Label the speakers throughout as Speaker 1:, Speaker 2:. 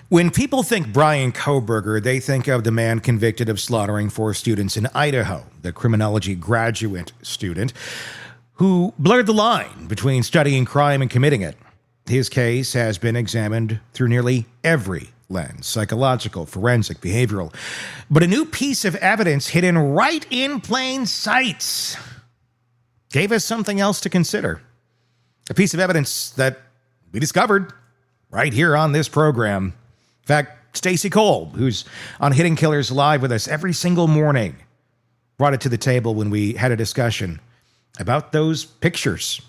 Speaker 1: When people think Bryan Kohberger, they think of the man convicted of slaughtering 4 students in Idaho, the criminology graduate student who blurred the line between studying crime and committing it. His case has been examined through nearly every lens: psychological, forensic, behavioral. But a new piece of evidence hidden right in plain sight gave us something else to consider. A piece of evidence that we discovered right here on this program. In fact, Stacy Kolb, who's on Hidden Killers Live with us every single morning, brought it to the table when we had a discussion about those pictures,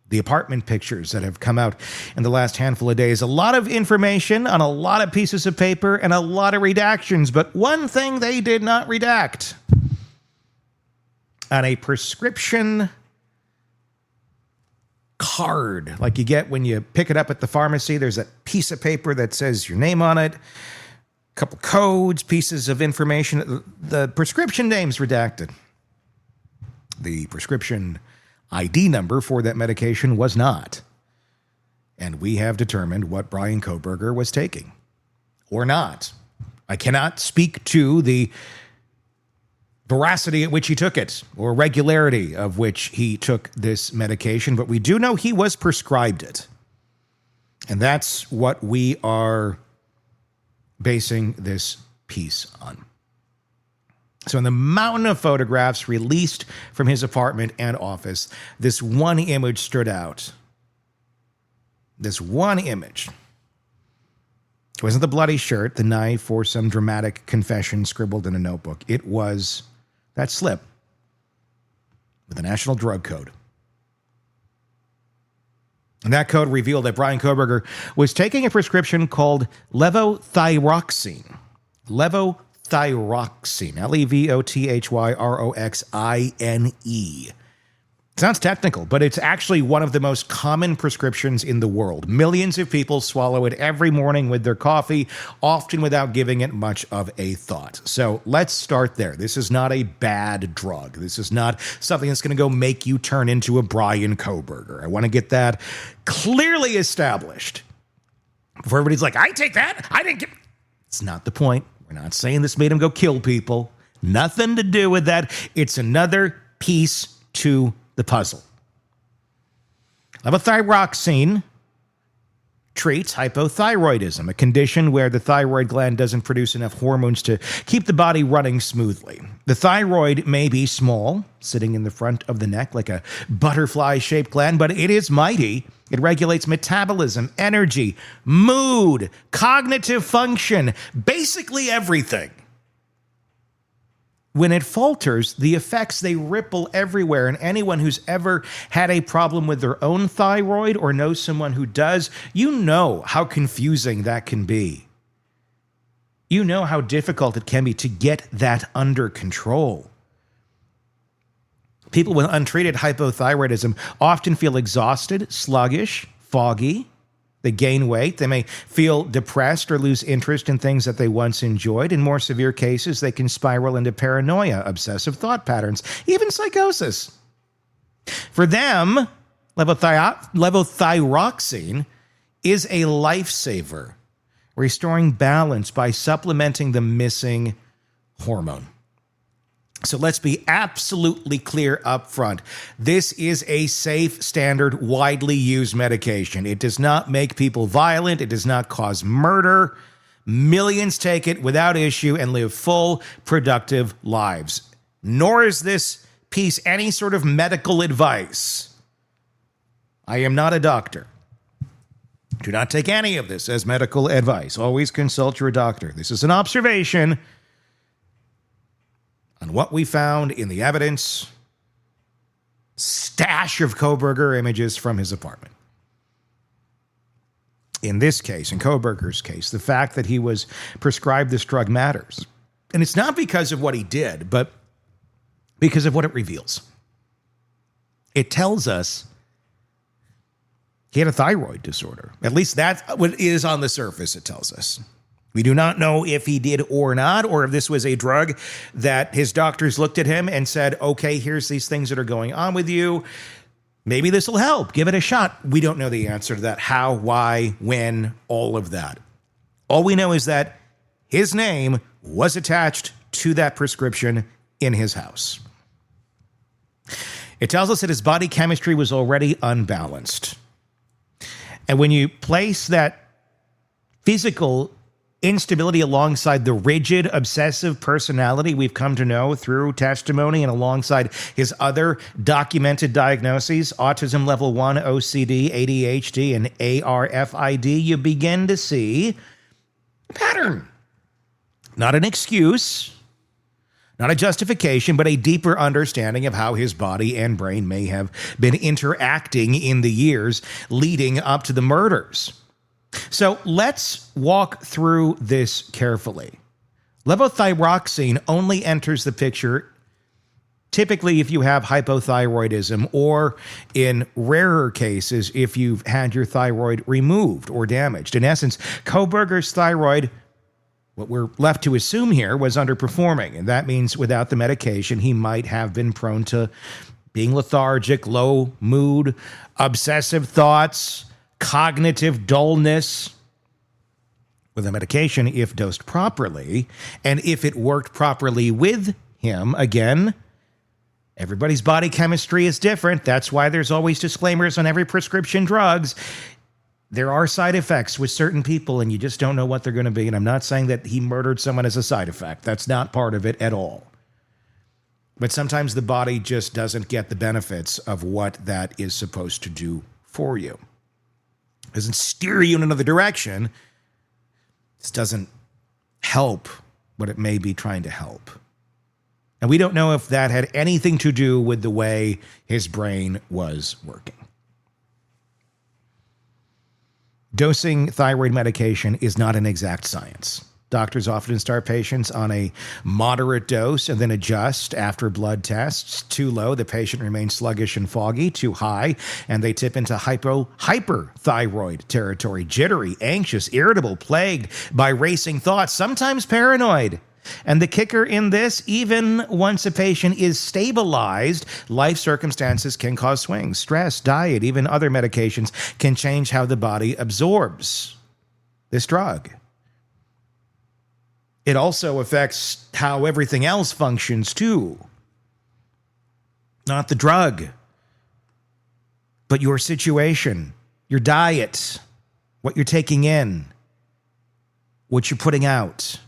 Speaker 1: the apartment pictures that have come out in the last handful of days. A lot of information on a lot of pieces of paper and a lot of redactions, but one thing they did not redact: on a prescription card like you get when you pick it up at the pharmacy. There's a piece of paper that says your name on it, a couple codes, pieces of information. The prescription name's redacted. The prescription ID number for that medication was not. And we have determined what Bryan Kohberger was taking or not. I cannot speak to the veracity at which he took it or regularity of which he took this medication, but we do know he was prescribed it. And that's what we are basing this piece on. So in the mountain of photographs released from his apartment and office, this one image stood out. This one image. It wasn't the bloody shirt, the knife, or some dramatic confession scribbled in a notebook. It was that slip with the National Drug Code. And that code revealed that Bryan Kohberger was taking a prescription called levothyroxine. Levothyroxine. Levothyroxine. Sounds technical, but it's actually one of the most common prescriptions in the world. Millions of people swallow it every morning with their coffee, often without giving it much of a thought. So let's start there. This is not a bad drug. This is not something that's going to go make you turn into a Bryan Kohberger. I want to get that clearly established. Before everybody's like, I take that. I didn't get... It's not the point. We're not saying this made him go kill people. Nothing to do with that. It's another piece to the puzzle. Levothyroxine treats hypothyroidism, a condition where the thyroid gland doesn't produce enough hormones to keep the body running smoothly. The thyroid may be small, sitting in the front of the neck like a butterfly-shaped gland, but it is mighty. It regulates metabolism, energy, mood, cognitive function, basically everything. When it falters, the effects, they ripple everywhere. And anyone who's ever had a problem with their own thyroid or knows someone who does, you know how confusing that can be. You know how difficult it can be to get that under control. People with untreated hypothyroidism often feel exhausted, sluggish, foggy. They gain weight. They may feel depressed or lose interest in things that they once enjoyed. In more severe cases, they can spiral into paranoia, obsessive thought patterns, even psychosis. For them, levothyroxine is a lifesaver, restoring balance by supplementing the missing hormone. So let's be absolutely clear up front. This is a safe, standard, widely used medication. It does not make people violent. It does not cause murder. Millions take it without issue and live full, productive lives. Nor is this piece any sort of medical advice. I am not a doctor. Do not take any of this as medical advice. Always consult your doctor. This is an observation on what we found in the evidence stash of Kohberger images from his apartment. In this case, in Kohberger's case, the fact that he was prescribed this drug matters. And it's not because of what he did, but because of what it reveals. It tells us he had a thyroid disorder. At least that's what is on the surface, it tells us. We do not know if he did or not, or if this was a drug that his doctors looked at him and said, okay, here's these things that are going on with you. Maybe this will help. Give it a shot. We don't know the answer to that. How, why, when, all of that. All we know is that his name was attached to that prescription in his house. It tells us that his body chemistry was already unbalanced. And when you place that physical instability alongside the rigid, obsessive personality we've come to know through testimony and alongside his other documented diagnoses, autism level 1, OCD, ADHD, and ARFID, you begin to see a pattern. Not an excuse, not a justification, but a deeper understanding of how his body and brain may have been interacting in the years leading up to the murders. So let's walk through this carefully. Levothyroxine only enters the picture typically if you have hypothyroidism, or in rarer cases, if you've had your thyroid removed or damaged. In essence, Kohberger's thyroid, what we're left to assume here, was underperforming. And that means without the medication, he might have been prone to being lethargic, low mood, obsessive thoughts, cognitive dullness. With the medication, if dosed properly, and if it worked properly with him, again, everybody's body chemistry is different. That's why there's always disclaimers on every prescription drugs. There are side effects with certain people, and you just don't know what they're going to be. And I'm not saying that he murdered someone as a side effect. That's not part of it at all. But sometimes the body just doesn't get the benefits of what that is supposed to do for you. It doesn't steer you in another direction. This doesn't help what it may be trying to help. And we don't know if that had anything to do with the way his brain was working. Dosing thyroid medication is not an exact science. Doctors often start patients on a moderate dose and then adjust after blood tests. Too low, the patient remains sluggish and foggy. Too high, and they tip into hyperthyroid territory, jittery, anxious, irritable, plagued by racing thoughts, sometimes paranoid. And the kicker in this, even once a patient is stabilized, life circumstances can cause swings. Stress, diet, even other medications can change how the body absorbs this drug. It also affects how everything else functions too. Not the drug, but your situation, your diet, what you're taking in, what you're putting out.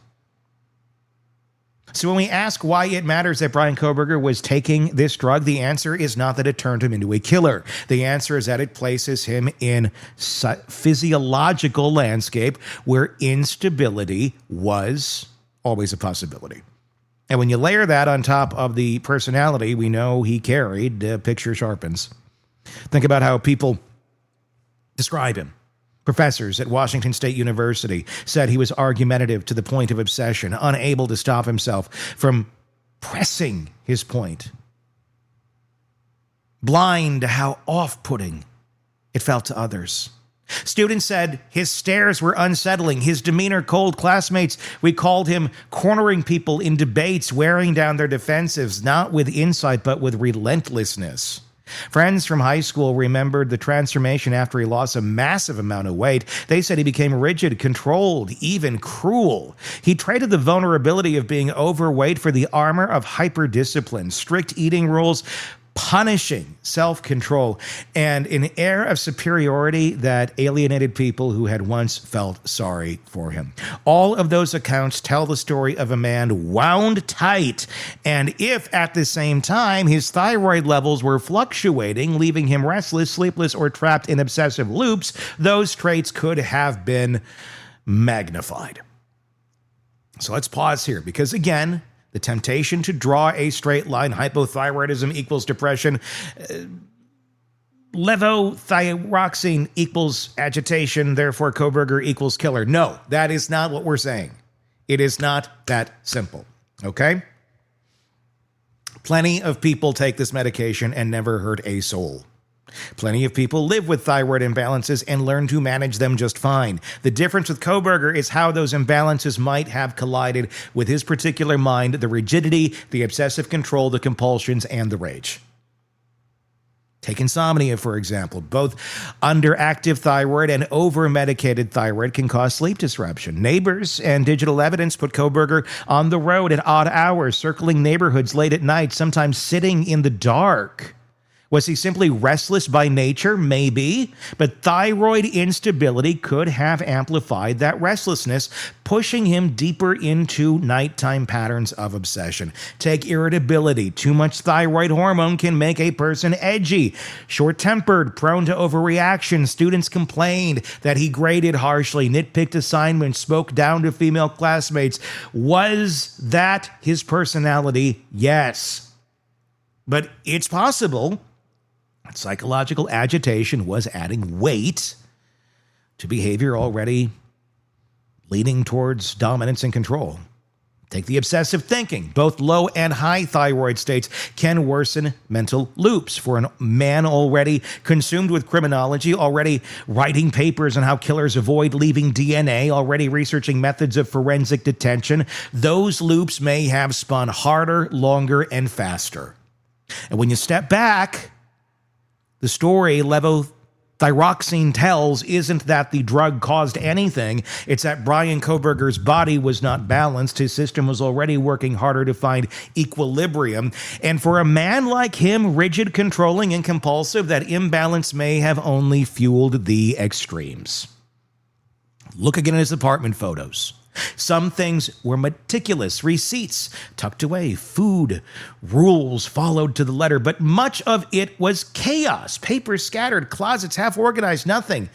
Speaker 1: So when we ask why it matters that Bryan Kohberger was taking this drug, the answer is not that it turned him into a killer. The answer is that it places him in a physiological landscape where instability was always a possibility. And when you layer that on top of the personality we know he carried, the picture sharpens. Think about how people describe him. Professors at Washington State University said he was argumentative to the point of obsession, unable to stop himself from pressing his point. Blind to how off-putting it felt to others. Students said his stares were unsettling, his demeanor cold. Classmates recalled him cornering people in debates, wearing down their defensives, not with insight, but with relentlessness. Friends from high school remembered the transformation after he lost a massive amount of weight. They said he became rigid, controlled, even cruel. He traded the vulnerability of being overweight for the armor of hyperdiscipline, strict eating rules, punishing self-control, and an air of superiority that alienated people who had once felt sorry for him. All of those accounts tell the story of a man wound tight, and if at the same time his thyroid levels were fluctuating, leaving him restless, sleepless, or trapped in obsessive loops, those traits could have been magnified. So let's pause here, because again, the temptation to draw a straight line, hypothyroidism equals depression, levothyroxine equals agitation, therefore Kohberger equals killer. No, that is not what we're saying. It is not that simple, okay? Plenty of people take this medication and never hurt a soul. Plenty of people live with thyroid imbalances and learn to manage them just fine. The difference with Kohberger is how those imbalances might have collided with his particular mind, the rigidity, the obsessive control, the compulsions, and the rage. Take insomnia, for example. Both underactive thyroid and over-medicated thyroid can cause sleep disruption. Neighbors and digital evidence put Kohberger on the road at odd hours, circling neighborhoods late at night, sometimes sitting in the dark. Was he simply restless by nature? Maybe. But thyroid instability could have amplified that restlessness, pushing him deeper into nighttime patterns of obsession. Take irritability. Too much thyroid hormone can make a person edgy, short-tempered, prone to overreaction. Students complained that he graded harshly, nitpicked assignments, spoke down to female classmates. Was that his personality? Yes. But it's possible psychological agitation was adding weight to behavior already leaning towards dominance and control. Take the obsessive thinking. Both low and high thyroid states can worsen mental loops. For a man already consumed with criminology, already writing papers on how killers avoid leaving DNA, already researching methods of forensic detention, those loops may have spun harder, longer, and faster. And when you step back, the story levothyroxine tells isn't that the drug caused anything. It's that Bryan Kohberger's body was not balanced. His system was already working harder to find equilibrium. And for a man like him, rigid, controlling, and compulsive, that imbalance may have only fueled the extremes. Look again at his apartment photos. Some things were meticulous, receipts tucked away, food, rules followed to the letter, but much of it was chaos, papers scattered, closets half organized, nothing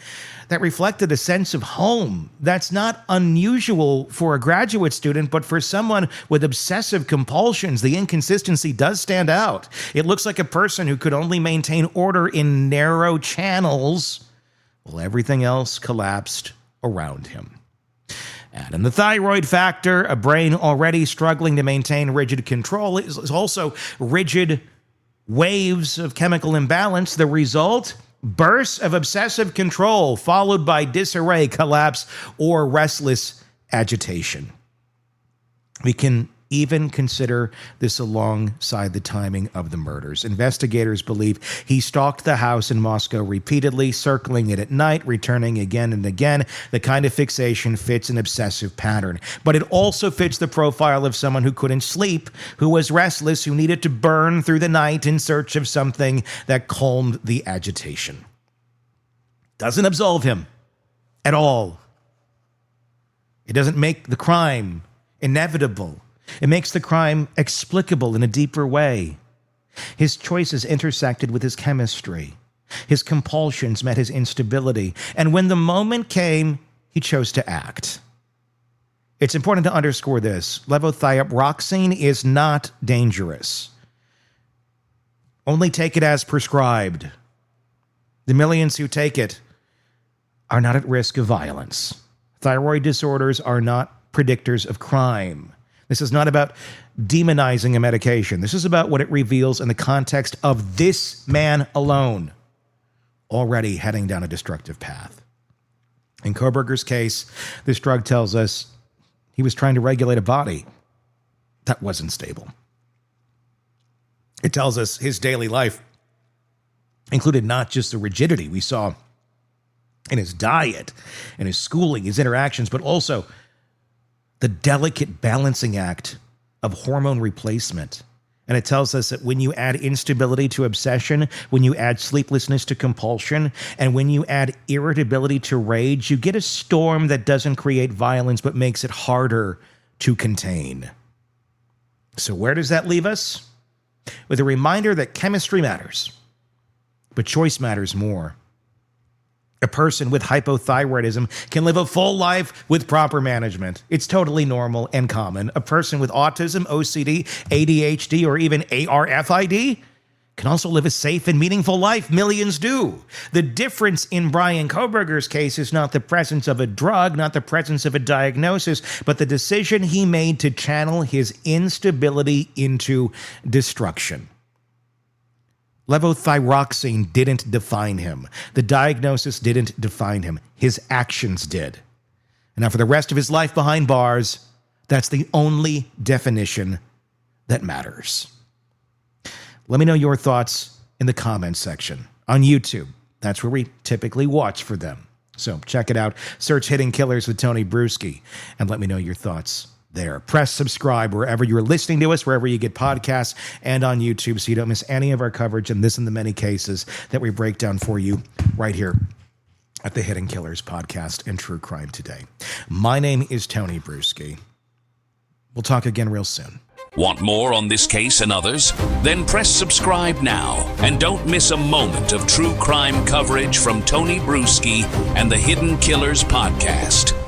Speaker 1: that reflected a sense of home. That's not unusual for a graduate student, but for someone with obsessive compulsions, the inconsistency does stand out. It looks like a person who could only maintain order in narrow channels while everything else collapsed around him. Add in the thyroid factor, a brain already struggling to maintain rigid control is also rigid waves of chemical imbalance. The result, bursts of obsessive control followed by disarray, collapse, or restless agitation. We can even consider this alongside the timing of the murders. Investigators believe he stalked the house in Moscow repeatedly, circling it at night, returning again and again. The kind of fixation fits an obsessive pattern. But it also fits the profile of someone who couldn't sleep, who was restless, who needed to burn through the night in search of something that calmed the agitation. Doesn't absolve him at all. It doesn't make the crime inevitable. It makes the crime explicable in a deeper way. His choices intersected with his chemistry. His compulsions met his instability. And when the moment came, he chose to act. It's important to underscore this. Levothyroxine is not dangerous. Only take it as prescribed. The millions who take it are not at risk of violence. Thyroid disorders are not predictors of crime. This is not about demonizing a medication. This is about what it reveals in the context of this man alone, already heading down a destructive path. In Kohberger's case, this drug tells us he was trying to regulate a body that wasn't stable. It tells us his daily life included not just the rigidity we saw in his diet and his schooling, his interactions, but also the delicate balancing act of hormone replacement. And it tells us that when you add instability to obsession, when you add sleeplessness to compulsion, and when you add irritability to rage, you get a storm that doesn't create violence but makes it harder to contain. So where does that leave us? With a reminder that chemistry matters, but choice matters more. A person with hypothyroidism can live a full life with proper management. It's totally normal and common. A person with autism, OCD, ADHD, or even ARFID can also live a safe and meaningful life. Millions do. The difference in Bryan Kohberger's case is not the presence of a drug, not the presence of a diagnosis, but the decision he made to channel his instability into destruction. Levothyroxine didn't define him. The diagnosis didn't define him. His actions did. And now for the rest of his life behind bars, that's the only definition that matters. Let me know your thoughts in the comments section on YouTube. That's where we typically watch for them. So check it out. Search Hidden Killers with Tony Bruschi and let me know your thoughts there. Press subscribe wherever you're listening to us, wherever you get podcasts, and on YouTube so you don't miss any of our coverage and this and the many cases that we break down for you right here at the Hidden Killers podcast and True Crime Today. My name is Tony Bruschi. We'll talk again real soon.
Speaker 2: Want more on this case and others? Then press subscribe now and don't miss a moment of true crime coverage from Tony Bruschi and the Hidden Killers podcast.